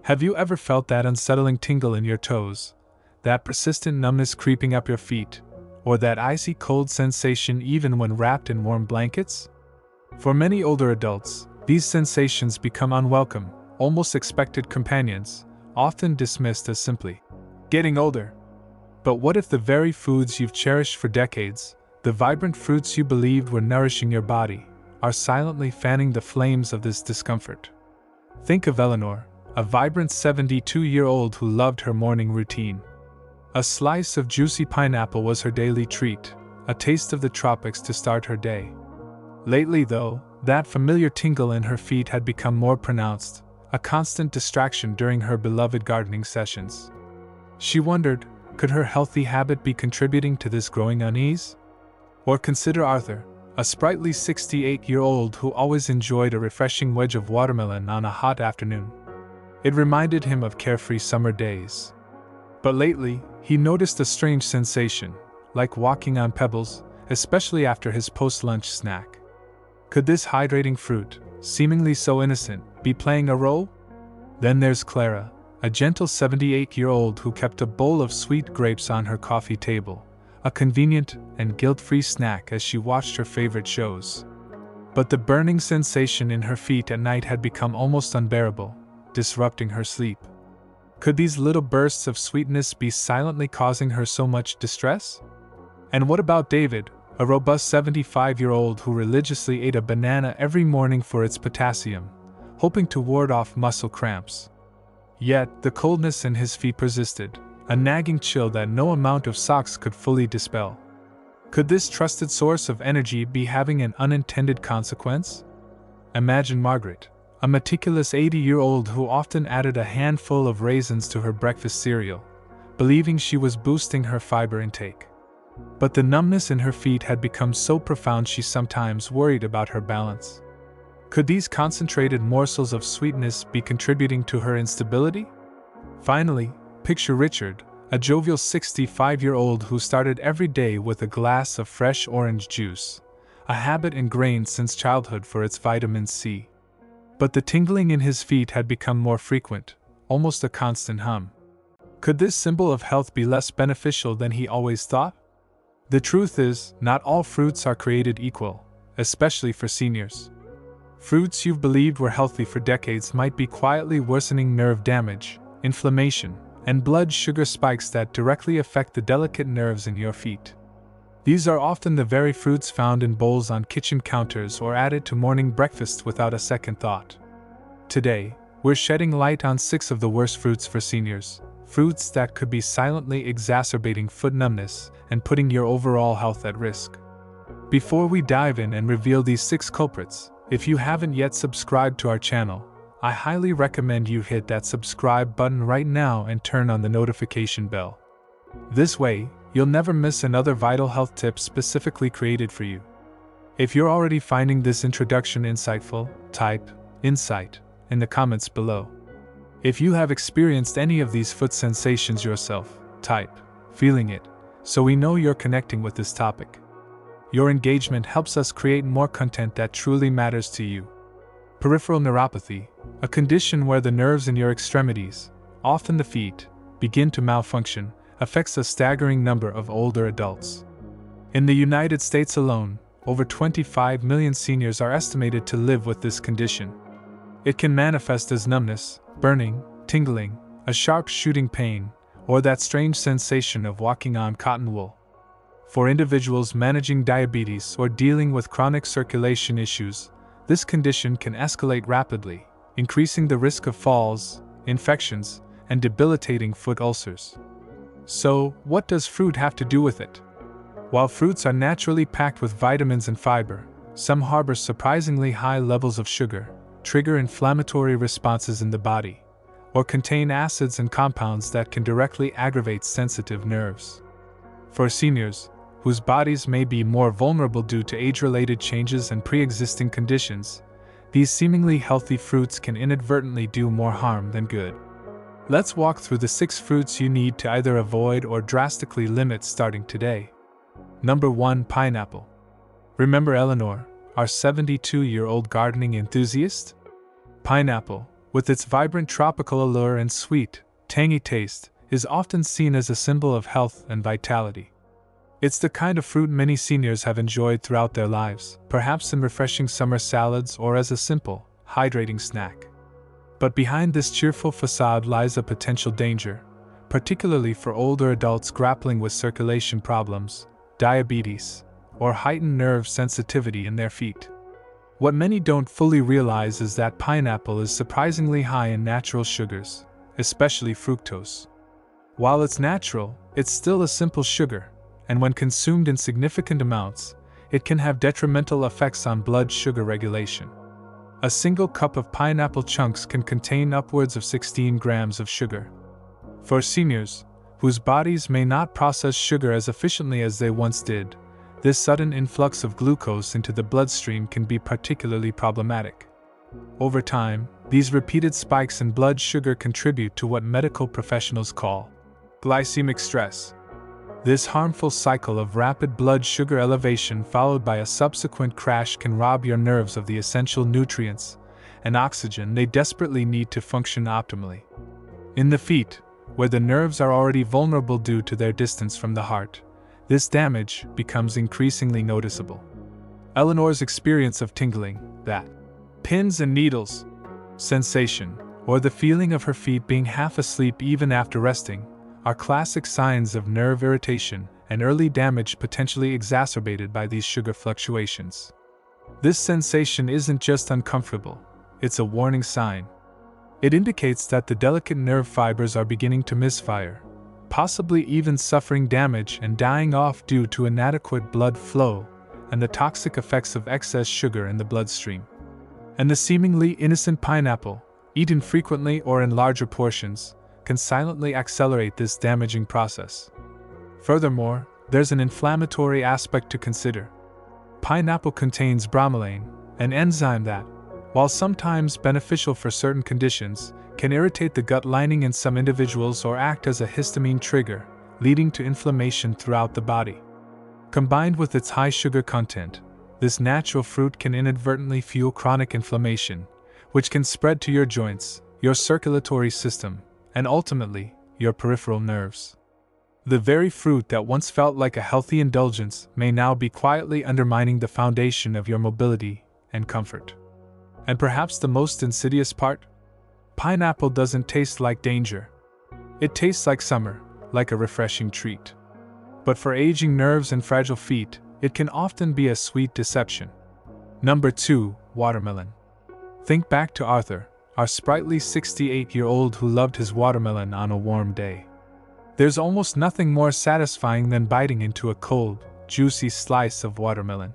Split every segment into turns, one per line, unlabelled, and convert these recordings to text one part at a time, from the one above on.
Have you ever felt that unsettling tingle in your toes, that persistent numbness creeping up your feet, or that icy cold sensation even when wrapped in warm blankets? For many older adults, these sensations become unwelcome, almost expected companions, often dismissed as simply getting older. But what if the very foods you've cherished for decades, the vibrant fruits you believed were nourishing your body, are silently fanning the flames of this discomfort? Think of Eleanor, a vibrant 72-year-old who loved her morning routine. A slice of juicy pineapple was her daily treat, a taste of the tropics to start her day. Lately, though, that familiar tingle in her feet had become more pronounced, a constant distraction during her beloved gardening sessions. She wondered, could her healthy habit be contributing to this growing unease? Or consider Arthur, a sprightly 68-year-old who always enjoyed a refreshing wedge of watermelon on a hot afternoon. It reminded him of carefree summer days. But lately, he noticed a strange sensation, like walking on pebbles, especially after his post-lunch snack. Could this hydrating fruit, seemingly so innocent, be playing a role? Then there's Clara, a gentle 78-year-old who kept a bowl of sweet grapes on her coffee table, a convenient and guilt-free snack as she watched her favorite shows. But the burning sensation in her feet at night had become almost unbearable, disrupting her sleep. Could these little bursts of sweetness be silently causing her so much distress? And what about David, a robust 75-year-old who religiously ate a banana every morning for its potassium, hoping to ward off muscle cramps? Yet, the coldness in his feet persisted, a nagging chill that no amount of socks could fully dispel. Could this trusted source of energy be having an unintended consequence? Imagine Margaret, a meticulous 80-year-old who often added a handful of raisins to her breakfast cereal, believing she was boosting her fiber intake. But the numbness in her feet had become so profound she sometimes worried about her balance. Could these concentrated morsels of sweetness be contributing to her instability? Finally, picture Richard, a jovial 65-year-old who started every day with a glass of fresh orange juice, a habit ingrained since childhood for its vitamin C. But the tingling in his feet had become more frequent, almost a constant hum. Could this symbol of health be less beneficial than he always thought? The truth is, not all fruits are created equal, especially for seniors. Fruits you've believed were healthy for decades might be quietly worsening nerve damage, inflammation, and blood sugar spikes that directly affect the delicate nerves in your feet. These are often the very fruits found in bowls on kitchen counters or added to morning breakfasts without a second thought. Today, we're shedding light on 6 of the worst fruits for seniors, fruits that could be silently exacerbating foot numbness and putting your overall health at risk. Before we dive in and reveal these 6 culprits, if you haven't yet subscribed to our channel, I highly recommend you hit that subscribe button right now and turn on the notification bell. This way, you'll never miss another vital health tip specifically created for you. If you're already finding this introduction insightful, type "insight" in the comments below. If you have experienced any of these foot sensations yourself, type "feeling it," so we know you're connecting with this topic. Your engagement helps us create more content that truly matters to you. Peripheral neuropathy, a condition where the nerves in your extremities, often the feet, begin to malfunction, affects a staggering number of older adults. In the United States alone, over 25 million seniors are estimated to live with this condition. It can manifest as numbness, burning, tingling, a sharp shooting pain, or that strange sensation of walking on cotton wool. For individuals managing diabetes or dealing with chronic circulation issues, this condition can escalate rapidly, increasing the risk of falls, infections, and debilitating foot ulcers. So, what does fruit have to do with it? While fruits are naturally packed with vitamins and fiber, some harbor surprisingly high levels of sugar, trigger inflammatory responses in the body, or contain acids and compounds that can directly aggravate sensitive nerves. For seniors, whose bodies may be more vulnerable due to age-related changes and pre-existing conditions, these seemingly healthy fruits can inadvertently do more harm than good. Let's walk through the 6 fruits you need to either avoid or drastically limit starting today. Number 1. Pineapple. Remember Eleanor, our 72-year-old gardening enthusiast? Pineapple, with its vibrant tropical allure and sweet, tangy taste, is often seen as a symbol of health and vitality. It's the kind of fruit many seniors have enjoyed throughout their lives, perhaps in refreshing summer salads or as a simple, hydrating snack. But behind this cheerful facade lies a potential danger, particularly for older adults grappling with circulation problems, diabetes, or heightened nerve sensitivity in their feet. What many don't fully realize is that pineapple is surprisingly high in natural sugars, especially fructose. While it's natural, it's still a simple sugar, and when consumed in significant amounts, it can have detrimental effects on blood sugar regulation. A single cup of pineapple chunks can contain upwards of 16 grams of sugar. For seniors, whose bodies may not process sugar as efficiently as they once did, this sudden influx of glucose into the bloodstream can be particularly problematic. Over time, these repeated spikes in blood sugar contribute to what medical professionals call glycemic stress. This harmful cycle of rapid blood sugar elevation followed by a subsequent crash can rob your nerves of the essential nutrients and oxygen they desperately need to function optimally. In the feet, where the nerves are already vulnerable due to their distance from the heart, this damage becomes increasingly noticeable. Eleanor's experience of tingling, that pins and needles sensation, or the feeling of her feet being half asleep even after resting, are classic signs of nerve irritation and early damage potentially exacerbated by these sugar fluctuations. This sensation isn't just uncomfortable, it's a warning sign. It indicates that the delicate nerve fibers are beginning to misfire, possibly even suffering damage and dying off due to inadequate blood flow and the toxic effects of excess sugar in the bloodstream. And the seemingly innocent pineapple, eaten frequently or in larger portions, can silently accelerate this damaging process. Furthermore, there's an inflammatory aspect to consider. Pineapple contains bromelain, an enzyme that, while sometimes beneficial for certain conditions, can irritate the gut lining in some individuals or act as a histamine trigger, leading to inflammation throughout the body. Combined with its high sugar content, this natural fruit can inadvertently fuel chronic inflammation, which can spread to your joints, your circulatory system, and ultimately, your peripheral nerves. The very fruit that once felt like a healthy indulgence may now be quietly undermining the foundation of your mobility and comfort. And perhaps the most insidious part? Pineapple doesn't taste like danger. It tastes like summer, like a refreshing treat. But for aging nerves and fragile feet, it can often be a sweet deception. Number 2, watermelon. Think back to Arthur, our sprightly 68-year-old who loved his watermelon on a warm day. There's almost nothing more satisfying than biting into a cold, juicy slice of watermelon.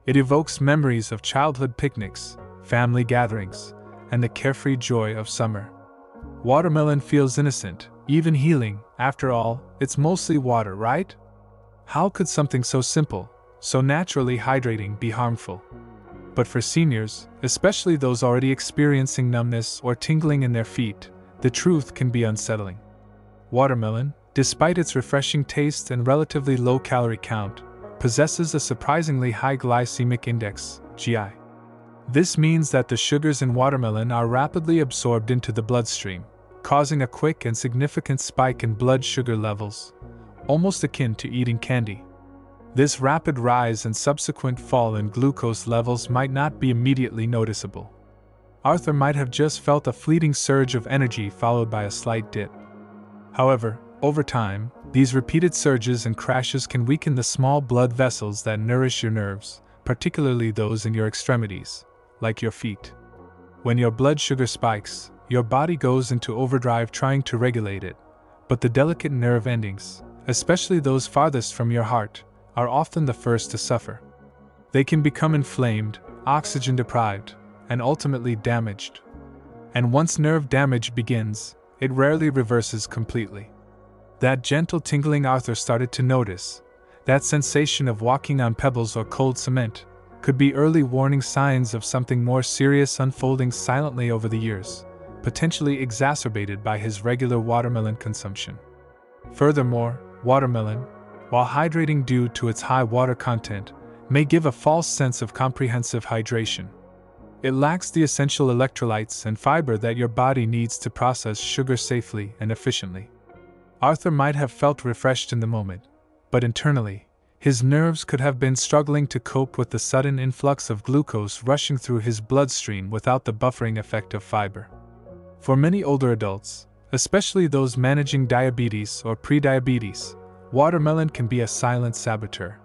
It evokes memories of childhood picnics, family gatherings, and the carefree joy of summer. Watermelon feels innocent, even healing. After all, it's mostly water, right? How could something so simple, so naturally hydrating be harmful? But for seniors, especially those already experiencing numbness or tingling in their feet, the truth can be unsettling. Watermelon, despite its refreshing taste and relatively low calorie count, possesses a surprisingly high glycemic index, GI. This means that the sugars in watermelon are rapidly absorbed into the bloodstream, causing a quick and significant spike in blood sugar levels, almost akin to eating candy. This rapid rise and subsequent fall in glucose levels might not be immediately noticeable. Arthur might have just felt a fleeting surge of energy followed by a slight dip. However, over time, these repeated surges and crashes can weaken the small blood vessels that nourish your nerves, particularly those in your extremities, like your feet. When your blood sugar spikes, your body goes into overdrive trying to regulate it, but the delicate nerve endings, especially those farthest from your heart, are often the first to suffer. They can become inflamed, oxygen deprived, and ultimately damaged. And once nerve damage begins, it rarely reverses completely. That gentle tingling Arthur started to notice, that sensation of walking on pebbles or cold cement, could be early warning signs of something more serious unfolding silently over the years, potentially exacerbated by his regular watermelon consumption. Furthermore, watermelon, while hydrating due to its high water content, may give a false sense of comprehensive hydration. It lacks the essential electrolytes and fiber that your body needs to process sugar safely and efficiently. Arthur might have felt refreshed in the moment, but internally, his nerves could have been struggling to cope with the sudden influx of glucose rushing through his bloodstream without the buffering effect of fiber. For many older adults, especially those managing diabetes or prediabetes, watermelon can be a silent saboteur.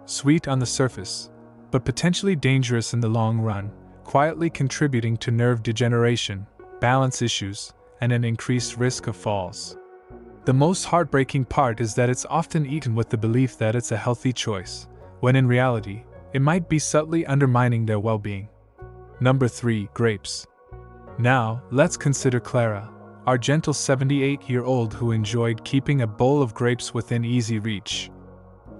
Sweet on the surface, but potentially dangerous in the long run, quietly contributing to nerve degeneration, balance issues, and an increased risk of falls. The most heartbreaking part is that it's often eaten with the belief that it's a healthy choice, when in reality, it might be subtly undermining their well-being. Number 3. Grapes. Now, let's consider Clara, our gentle 78-year-old who enjoyed keeping a bowl of grapes within easy reach.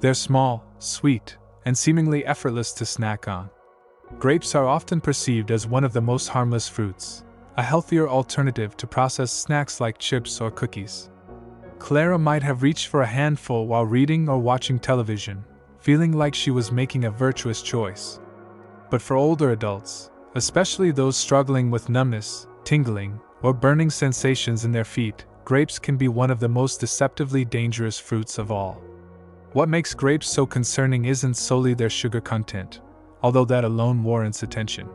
They're small, sweet, and seemingly effortless to snack on. Grapes are often perceived as one of the most harmless fruits, a healthier alternative to processed snacks like chips or cookies. Clara might have reached for a handful while reading or watching television, feeling like she was making a virtuous choice. But for older adults, especially those struggling with numbness, tingling, or burning sensations in their feet, grapes can be one of the most deceptively dangerous fruits of all. What makes grapes so concerning isn't solely their sugar content, although that alone warrants attention.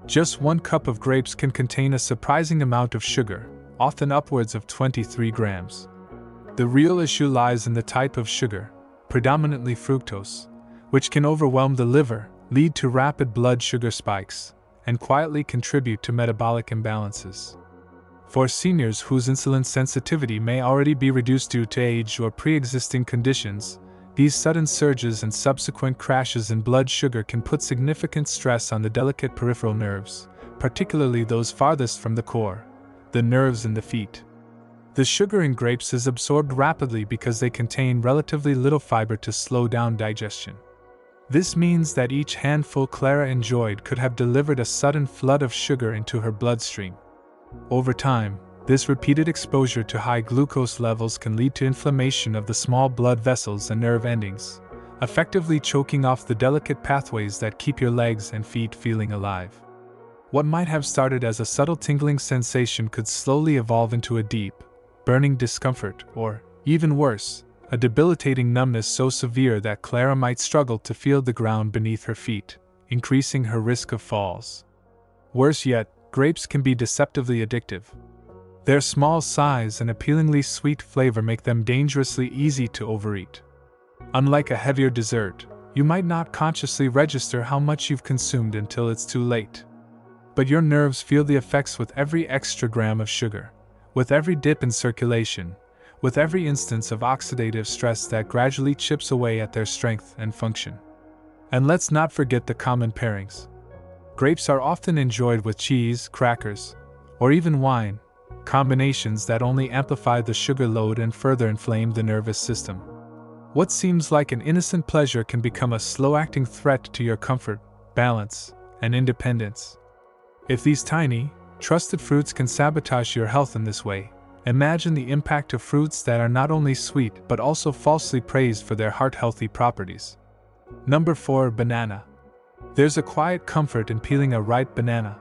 Just 1 cup of grapes can contain a surprising amount of sugar, often upwards of 23 grams. The real issue lies in the type of sugar, predominantly fructose, which can overwhelm the liver, lead to rapid blood sugar spikes, and quietly contribute to metabolic imbalances. For seniors whose insulin sensitivity may already be reduced due to age or pre-existing conditions, these sudden surges and subsequent crashes in blood sugar can put significant stress on the delicate peripheral nerves, particularly those farthest from the core, the nerves in the feet. The sugar in grapes is absorbed rapidly because they contain relatively little fiber to slow down digestion. This means that each handful Clara enjoyed could have delivered a sudden flood of sugar into her bloodstream. Over time, this repeated exposure to high glucose levels can lead to inflammation of the small blood vessels and nerve endings, effectively choking off the delicate pathways that keep your legs and feet feeling alive. What might have started as a subtle tingling sensation could slowly evolve into a deep, burning discomfort or, even worse, a debilitating numbness so severe that Clara might struggle to feel the ground beneath her feet, increasing her risk of falls. Worse yet, grapes can be deceptively addictive. Their small size and appealingly sweet flavor make them dangerously easy to overeat. Unlike a heavier dessert, you might not consciously register how much you've consumed until it's too late. But your nerves feel the effects with every extra gram of sugar, with every dip in circulation, with every instance of oxidative stress that gradually chips away at their strength and function. And let's not forget the common pairings. Grapes are often enjoyed with cheese, crackers, or even wine, combinations that only amplify the sugar load and further inflame the nervous system. What seems like an innocent pleasure can become a slow-acting threat to your comfort, balance, and independence. If these tiny, trusted fruits can sabotage your health in this way, imagine the impact of fruits that are not only sweet but also falsely praised for their heart-healthy properties. Number 4. Banana. There's a quiet comfort in peeling a ripe banana.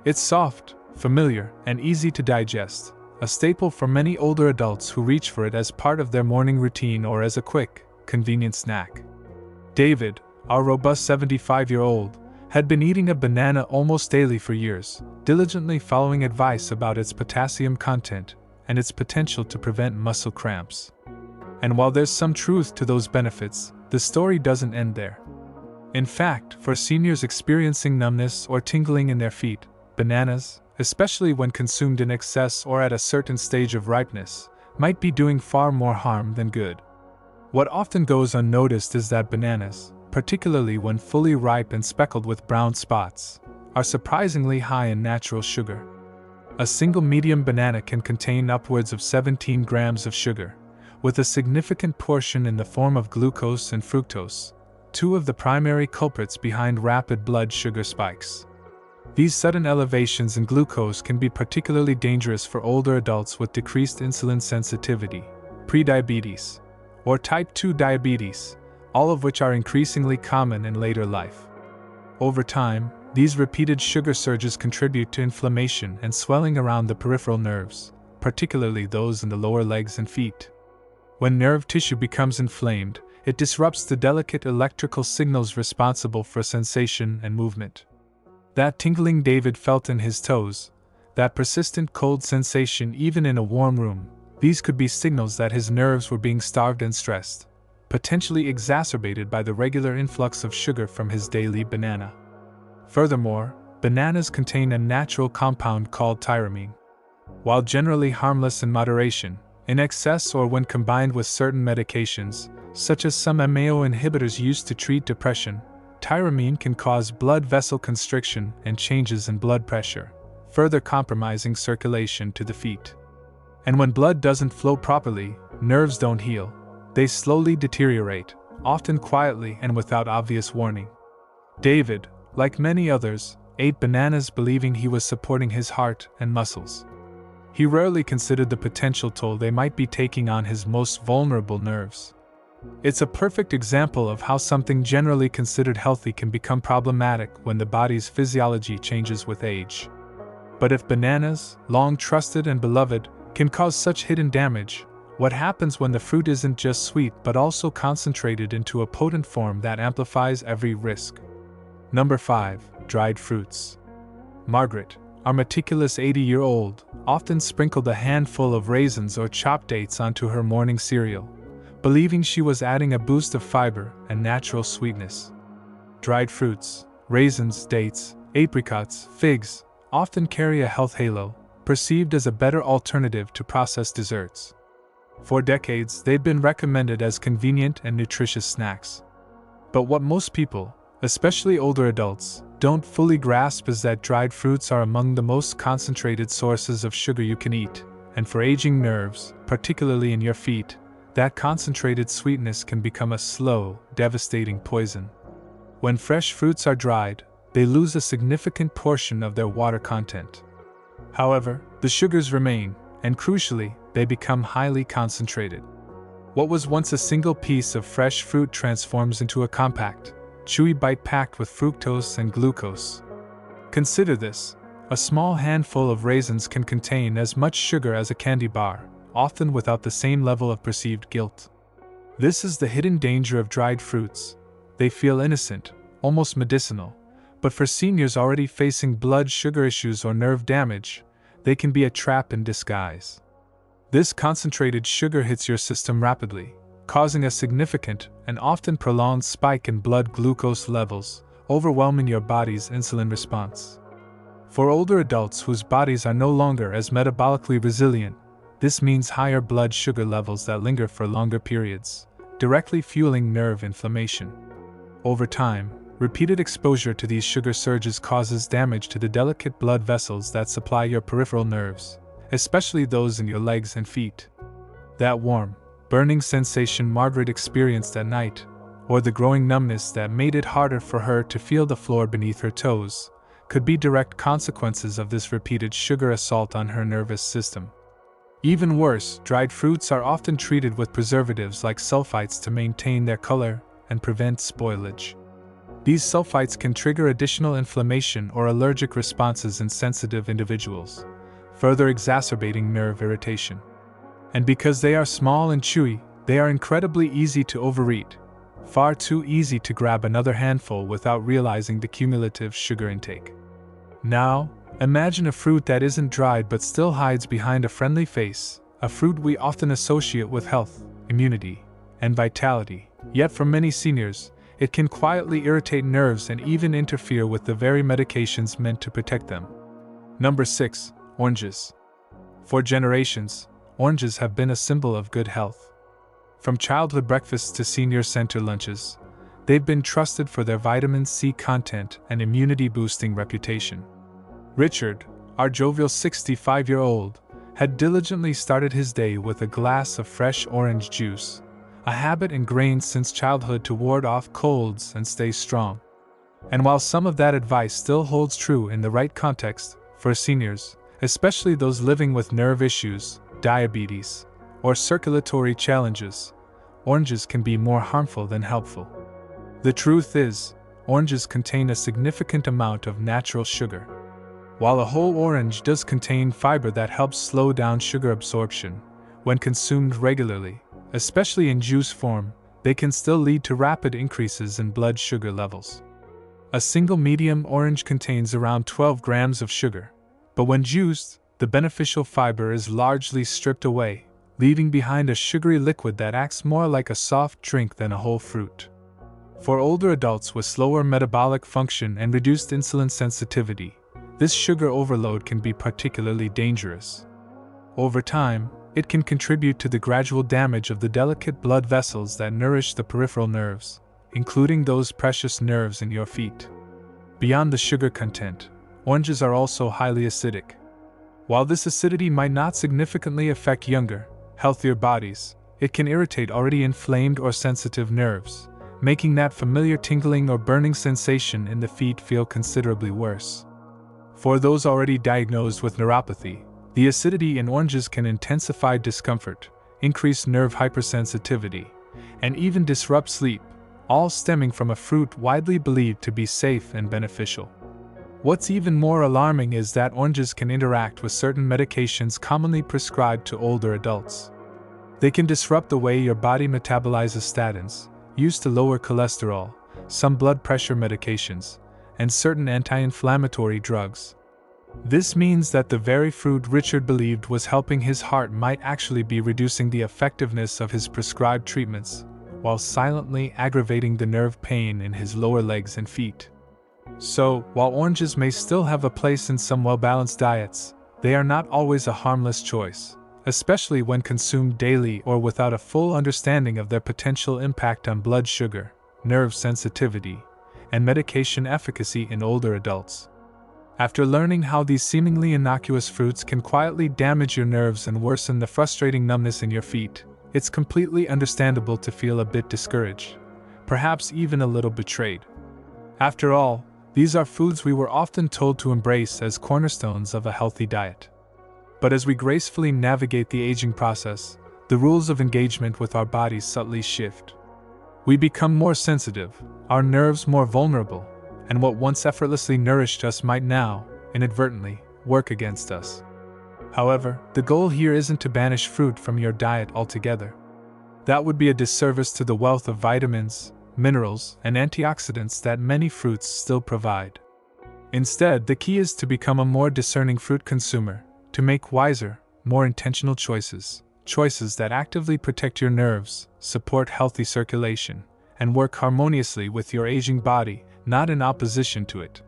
It's soft, familiar, and easy to digest, a staple for many older adults who reach for it as part of their morning routine or as a quick, convenient snack. David, our robust 75-year-old, had been eating a banana almost daily for years, diligently following advice about its potassium content and its potential to prevent muscle cramps. And while there's some truth to those benefits, the story doesn't end there. In fact, for seniors experiencing numbness or tingling in their feet, bananas, especially when consumed in excess or at a certain stage of ripeness, might be doing far more harm than good. What often goes unnoticed is that bananas, particularly when fully ripe and speckled with brown spots, are surprisingly high in natural sugar. A single medium banana can contain upwards of 17 grams of sugar, with a significant portion in the form of glucose and fructose, two of the primary culprits behind rapid blood sugar spikes. These sudden elevations in glucose can be particularly dangerous for older adults with decreased insulin sensitivity, prediabetes, or type 2 diabetes, all of which are increasingly common in later life. Over time, These repeated sugar surges contribute to inflammation and swelling around the peripheral nerves, particularly those in the lower legs and feet. When nerve tissue becomes inflamed, it disrupts the delicate electrical signals responsible for sensation and movement. That tingling David felt in his toes, that persistent cold sensation even in a warm room, these could be signals that his nerves were being starved and stressed, potentially exacerbated by the regular influx of sugar from his daily banana. Furthermore, bananas contain a natural compound called tyramine. While generally harmless in moderation, in excess or when combined with certain medications, such as some MAO inhibitors used to treat depression, tyramine can cause blood vessel constriction and changes in blood pressure, further compromising circulation to the feet. And when blood doesn't flow properly, nerves don't heal. They slowly deteriorate, often quietly and without obvious warning. David, like many others, ate bananas believing he was supporting his heart and muscles. He rarely considered the potential toll they might be taking on his most vulnerable nerves. It's a perfect example of how something generally considered healthy can become problematic when the body's physiology changes with age. But if bananas, long trusted and beloved, can cause such hidden damage, what happens when the fruit isn't just sweet but also concentrated into a potent form that amplifies every risk? Number 5. Dried fruits. Margaret, our meticulous 80-year-old, often sprinkled a handful of raisins or chopped dates onto her morning cereal, believing she was adding a boost of fiber and natural sweetness. Dried fruits, raisins, dates, apricots, figs, often carry a health halo, perceived as a better alternative to processed desserts. For decades, they'd been recommended as convenient and nutritious snacks. But what most people, especially older adults, don't fully grasp is that dried fruits are among the most concentrated sources of sugar you can eat, and for aging nerves, particularly in your feet, that concentrated sweetness can become a slow, devastating poison. When fresh fruits are dried, they lose a significant portion of their water content. However, the sugars remain, and crucially, they become highly concentrated. What was once a single piece of fresh fruit transforms into a compact, chewy bite packed with fructose and glucose. Consider this: a small handful of raisins can contain as much sugar as a candy bar, often without the same level of perceived guilt. This is the hidden danger of dried fruits. They feel innocent, almost medicinal, but for seniors already facing blood sugar issues or nerve damage, they can be a trap in disguise. This concentrated sugar hits your system rapidly, causing a significant and often prolonged spike in blood glucose levels, overwhelming your body's insulin response. For older adults whose bodies are no longer as metabolically resilient, this means higher blood sugar levels that linger for longer periods, directly fueling nerve inflammation. Over time, repeated exposure to these sugar surges causes damage to the delicate blood vessels that supply your peripheral nerves, especially those in your legs and feet. That warm, burning sensation Margaret experienced at night, or the growing numbness that made it harder for her to feel the floor beneath her toes, could be direct consequences of this repeated sugar assault on her nervous system. Even worse, dried fruits are often treated with preservatives like sulfites to maintain their color and prevent spoilage. These sulfites can trigger additional inflammation or allergic responses in sensitive individuals, further exacerbating nerve irritation. And because they are small and chewy, they are incredibly easy to overeat, far too easy to grab another handful without realizing the cumulative sugar intake. Now, imagine a fruit that isn't dried but still hides behind a friendly face, a fruit we often associate with health, immunity, and vitality. Yet for many seniors, it can quietly irritate nerves and even interfere with the very medications meant to protect them. Number 6. Oranges. For generations, oranges have been a symbol of good health. From childhood breakfasts to senior center lunches, they've been trusted for their vitamin C content and immunity-boosting reputation. Richard, our jovial 65-year-old, had diligently started his day with a glass of fresh orange juice, a habit ingrained since childhood to ward off colds and stay strong. And while some of that advice still holds true in the right context, for seniors, especially those living with nerve issues, diabetes, or circulatory challenges, oranges can be more harmful than helpful. The truth is, oranges contain a significant amount of natural sugar. While a whole orange does contain fiber that helps slow down sugar absorption, when consumed regularly, especially in juice form, they can still lead to rapid increases in blood sugar levels. A single medium orange contains around 12 grams of sugar, but when juiced, the beneficial fiber is largely stripped away, leaving behind a sugary liquid that acts more like a soft drink than a whole fruit. For older adults with slower metabolic function and reduced insulin sensitivity, this sugar overload can be particularly dangerous. Over time, it can contribute to the gradual damage of the delicate blood vessels that nourish the peripheral nerves, including those precious nerves in your feet. Beyond the sugar content, oranges are also highly acidic. While this acidity might not significantly affect younger, healthier bodies, it can irritate already inflamed or sensitive nerves, making that familiar tingling or burning sensation in the feet feel considerably worse. For those already diagnosed with neuropathy, the acidity in oranges can intensify discomfort, increase nerve hypersensitivity, and even disrupt sleep, all stemming from a fruit widely believed to be safe and beneficial. What's even more alarming is that oranges can interact with certain medications commonly prescribed to older adults. They can disrupt the way your body metabolizes statins, used to lower cholesterol, some blood pressure medications, and certain anti-inflammatory drugs. This means that the very fruit Richard believed was helping his heart might actually be reducing the effectiveness of his prescribed treatments, while silently aggravating the nerve pain in his lower legs and feet. So, while oranges may still have a place in some well-balanced diets, they are not always a harmless choice, especially when consumed daily or without a full understanding of their potential impact on blood sugar, nerve sensitivity, and medication efficacy in older adults. After learning how these seemingly innocuous fruits can quietly damage your nerves and worsen the frustrating numbness in your feet, it's completely understandable to feel a bit discouraged, perhaps even a little betrayed. After all, these are foods we were often told to embrace as cornerstones of a healthy diet. But as we gracefully navigate the aging process, the rules of engagement with our bodies subtly shift. We become more sensitive, our nerves more vulnerable, and what once effortlessly nourished us might now, inadvertently, work against us. However, the goal here isn't to banish fruit from your diet altogether. That would be a disservice to the wealth of vitamins, minerals, and antioxidants that many fruits still provide. Instead, the key is to become a more discerning fruit consumer, to make wiser, more intentional choices that actively protect your nerves, support healthy circulation, and work harmoniously with your aging body, not in opposition to it.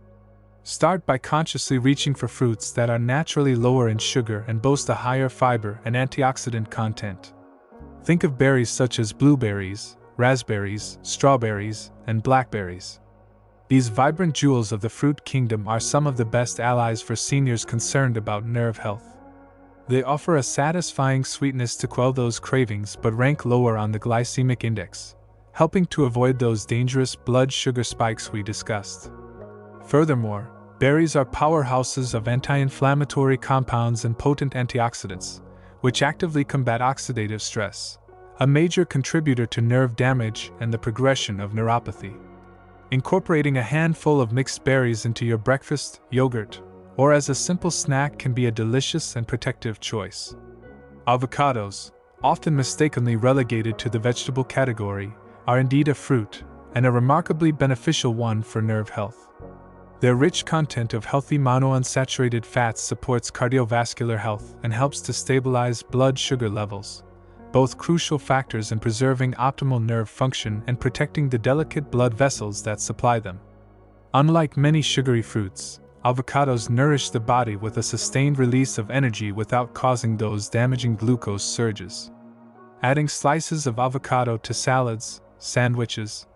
Start by consciously reaching for fruits that are naturally lower in sugar and boast a higher fiber and antioxidant content. Think of berries such as blueberries, raspberries, strawberries, and blackberries. These vibrant jewels of the fruit kingdom are some of the best allies for seniors concerned about nerve health. They offer a satisfying sweetness to quell those cravings but rank lower on the glycemic index, helping to avoid those dangerous blood sugar spikes we discussed. Furthermore, berries are powerhouses of anti-inflammatory compounds and potent antioxidants, which actively combat oxidative stress, a major contributor to nerve damage and the progression of neuropathy. Incorporating a handful of mixed berries into your breakfast, yogurt, or as a simple snack can be a delicious and protective choice. Avocados, often mistakenly relegated to the vegetable category, are indeed a fruit, and a remarkably beneficial one for nerve health. Their rich content of healthy monounsaturated fats supports cardiovascular health and helps to stabilize blood sugar levels, both crucial factors in preserving optimal nerve function and protecting the delicate blood vessels that supply them. Unlike many sugary fruits, avocados nourish the body with a sustained release of energy without causing those damaging glucose surges. Adding slices of avocado to salads, sandwiches,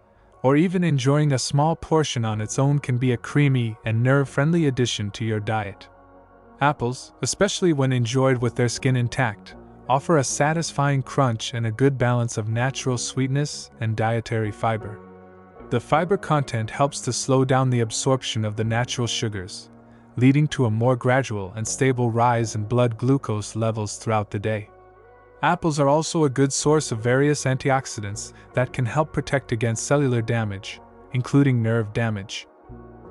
or even enjoying a small portion on its own can be a creamy and nerve-friendly addition to your diet. Apples, especially when enjoyed with their skin intact, offer a satisfying crunch and a good balance of natural sweetness and dietary fiber. The fiber content helps to slow down the absorption of the natural sugars, leading to a more gradual and stable rise in blood glucose levels throughout the day. Apples are also a good source of various antioxidants that can help protect against cellular damage, including nerve damage.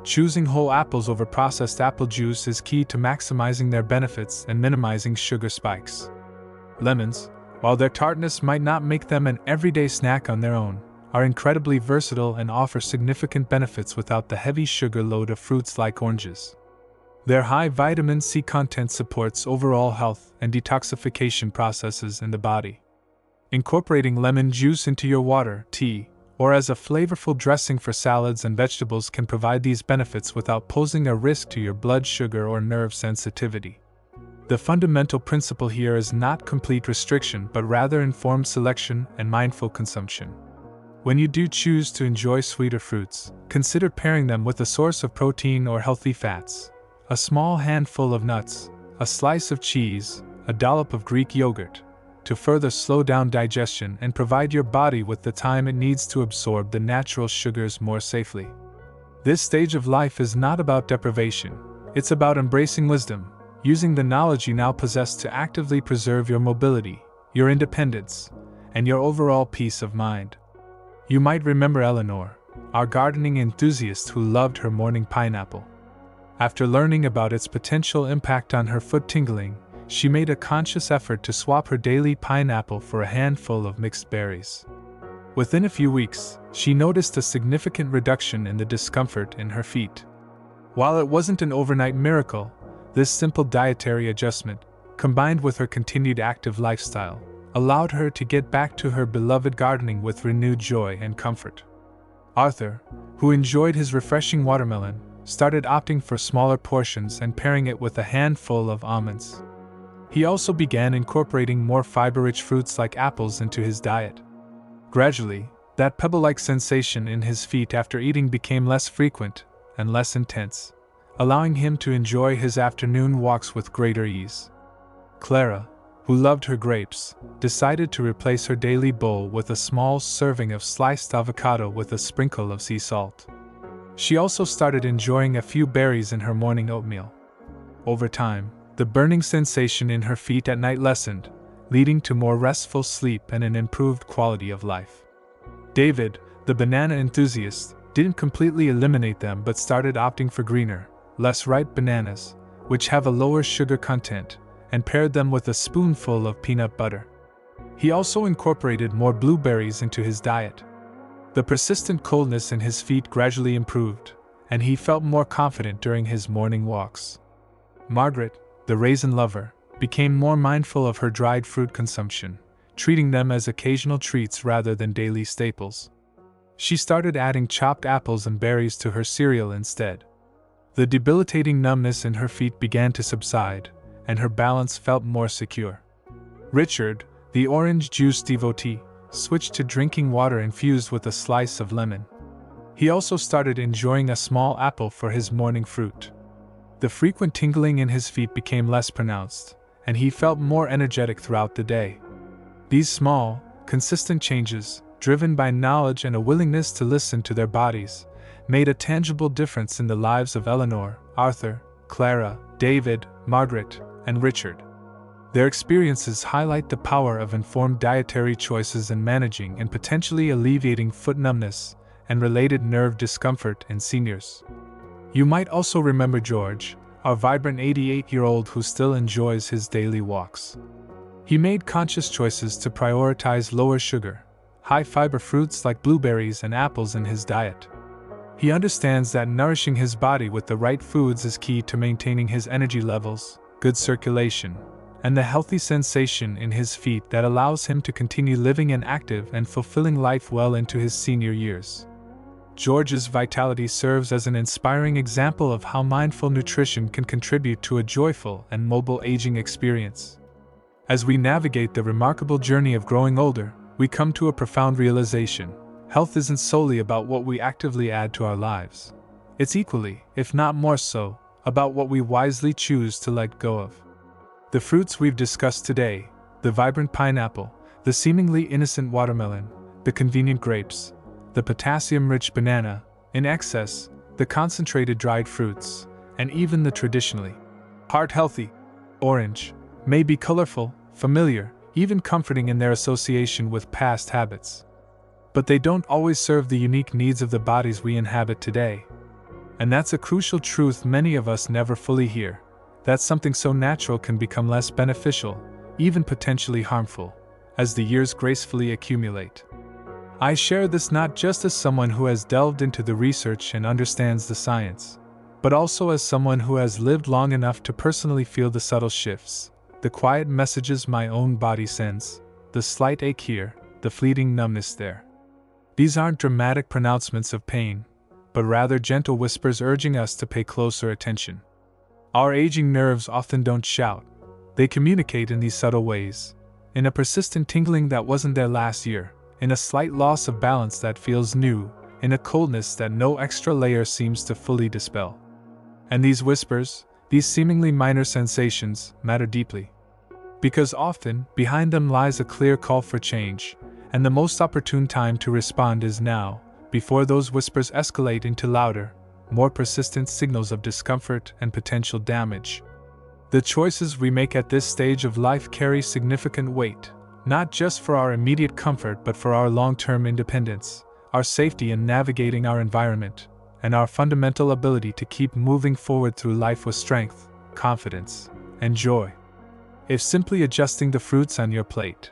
Choosing whole apples over processed apple juice is key to maximizing their benefits and minimizing sugar spikes. Lemons, while their tartness might not make them an everyday snack on their own, are incredibly versatile and offer significant benefits without the heavy sugar load of fruits like oranges. Their high vitamin C content supports overall health and detoxification processes in the body. Incorporating lemon juice into your water, tea, or as a flavorful dressing for salads and vegetables can provide these benefits without posing a risk to your blood sugar or nerve sensitivity. The fundamental principle here is not complete restriction but rather informed selection and mindful consumption. When you do choose to enjoy sweeter fruits, consider pairing them with a source of protein or healthy fats. A small handful of nuts, a slice of cheese, a dollop of Greek yogurt, to further slow down digestion and provide your body with the time it needs to absorb the natural sugars more safely. This stage of life is not about deprivation, it's about embracing wisdom, using the knowledge you now possess to actively preserve your mobility, your independence, and your overall peace of mind. You might remember Eleanor, our gardening enthusiast who loved her morning pineapple. After learning about its potential impact on her foot tingling, she made a conscious effort to swap her daily pineapple for a handful of mixed berries. Within a few weeks, she noticed a significant reduction in the discomfort in her feet. While it wasn't an overnight miracle, this simple dietary adjustment, combined with her continued active lifestyle, allowed her to get back to her beloved gardening with renewed joy and comfort. Arthur, who enjoyed his refreshing watermelon, started opting for smaller portions and pairing it with a handful of almonds. He also began incorporating more fiber-rich fruits like apples into his diet. Gradually, that pebble-like sensation in his feet after eating became less frequent and less intense, allowing him to enjoy his afternoon walks with greater ease. Clara, who loved her grapes, decided to replace her daily bowl with a small serving of sliced avocado with a sprinkle of sea salt. She also started enjoying a few berries in her morning oatmeal. Over time, the burning sensation in her feet at night lessened, leading to more restful sleep and an improved quality of life. David, the banana enthusiast, didn't completely eliminate them but started opting for greener, less ripe bananas, which have a lower sugar content, and paired them with a spoonful of peanut butter. He also incorporated more blueberries into his diet. The persistent coldness in his feet gradually improved, and he felt more confident during his morning walks. Margaret, the raisin lover, became more mindful of her dried fruit consumption, treating them as occasional treats rather than daily staples. She started adding chopped apples and berries to her cereal instead. The debilitating numbness in her feet began to subside, and her balance felt more secure. Richard, the orange juice devotee, switched to drinking water infused with a slice of lemon. He also started enjoying a small apple for his morning fruit. The frequent tingling in his feet became less pronounced, and he felt more energetic throughout the day. These small, consistent changes, driven by knowledge and a willingness to listen to their bodies, made a tangible difference in the lives of Eleanor, Arthur, Clara, David, Margaret, and Richard. Their experiences highlight the power of informed dietary choices in managing and potentially alleviating foot numbness and related nerve discomfort in seniors. You might also remember George, our vibrant 88-year-old who still enjoys his daily walks. He made conscious choices to prioritize lower sugar, high-fiber fruits like blueberries and apples in his diet. He understands that nourishing his body with the right foods is key to maintaining his energy levels, good circulation, and the healthy sensation in his feet that allows him to continue living an active and fulfilling life well into his senior years. George's vitality serves as an inspiring example of how mindful nutrition can contribute to a joyful and mobile aging experience. As we navigate the remarkable journey of growing older, we come to a profound realization: health isn't solely about what we actively add to our lives. It's equally, if not more so, about what we wisely choose to let go of. The fruits we've discussed today, the vibrant pineapple, the seemingly innocent watermelon, the convenient grapes, the potassium-rich banana, in excess, the concentrated dried fruits, and even the traditionally heart-healthy orange, may be colorful, familiar, even comforting in their association with past habits. but they don't always serve the unique needs of the bodies we inhabit today. And that's a crucial truth many of us never fully hear, that something so natural can become less beneficial, even potentially harmful, as the years gracefully accumulate. I share this not just as someone who has delved into the research and understands the science, but also as someone who has lived long enough to personally feel the subtle shifts, the quiet messages my own body sends, the slight ache here, the fleeting numbness there. These aren't dramatic pronouncements of pain, but rather gentle whispers urging us to pay closer attention. Our aging nerves often don't shout, they communicate in these subtle ways, in a persistent tingling that wasn't there last year, in a slight loss of balance that feels new, in a coldness that no extra layer seems to fully dispel. And these whispers, these seemingly minor sensations, matter deeply. Because often, behind them lies a clear call for change, and the most opportune time to respond is now, before those whispers escalate into louder, more persistent signals of discomfort and potential damage. The choices we make at this stage of life carry significant weight, not just for our immediate comfort but for our long-term independence, our safety in navigating our environment, and our fundamental ability to keep moving forward through life with strength, confidence, and joy. If simply adjusting the fruits on your plate,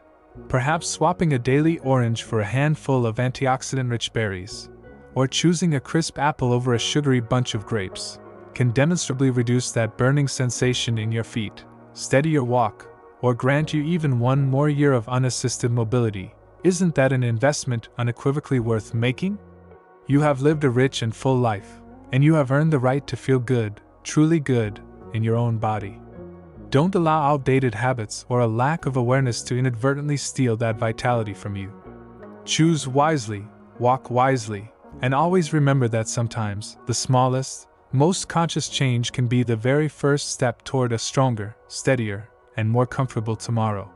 perhaps swapping a daily orange for a handful of antioxidant-rich berries, or choosing a crisp apple over a sugary bunch of grapes, can demonstrably reduce that burning sensation in your feet, steady your walk, or grant you even one more year of unassisted mobility, isn't that an investment unequivocally worth making? You have lived a rich and full life, and you have earned the right to feel good, truly good, in your own body. Don't allow outdated habits or a lack of awareness to inadvertently steal that vitality from you. Choose wisely, walk wisely, and always remember that sometimes the smallest, most conscious change can be the very first step toward a stronger, steadier, and more comfortable tomorrow.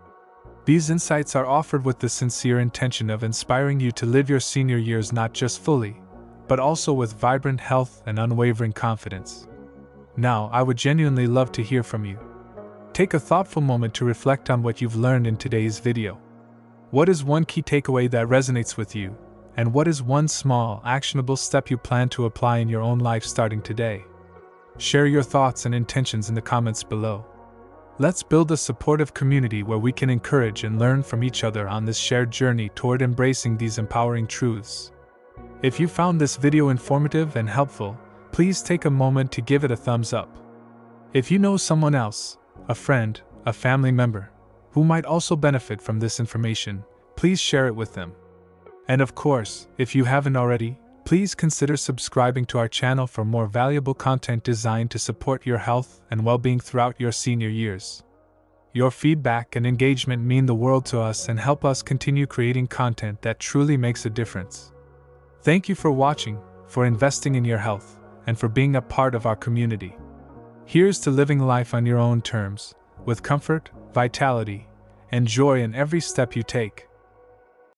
These insights are offered with the sincere intention of inspiring you to live your senior years not just fully, but also with vibrant health and unwavering confidence. Now, I would genuinely love to hear from you. Take a thoughtful moment to reflect on what you've learned in today's video. What is one key takeaway that resonates with you, and what is one small, actionable step you plan to apply in your own life starting today? Share your thoughts and intentions in the comments below. Let's build a supportive community where we can encourage and learn from each other on this shared journey toward embracing these empowering truths. If you found this video informative and helpful, please take a moment to give it a thumbs up. If you know someone else, a friend, a family member, who might also benefit from this information, please share it with them. And of course, if you haven't already, please consider subscribing to our channel for more valuable content designed to support your health and well-being throughout your senior years. Your feedback and engagement mean the world to us and help us continue creating content that truly makes a difference. Thank you for watching, for investing in your health, and for being a part of our community. Here's to living life on your own terms, with comfort, vitality, and joy in every step you take.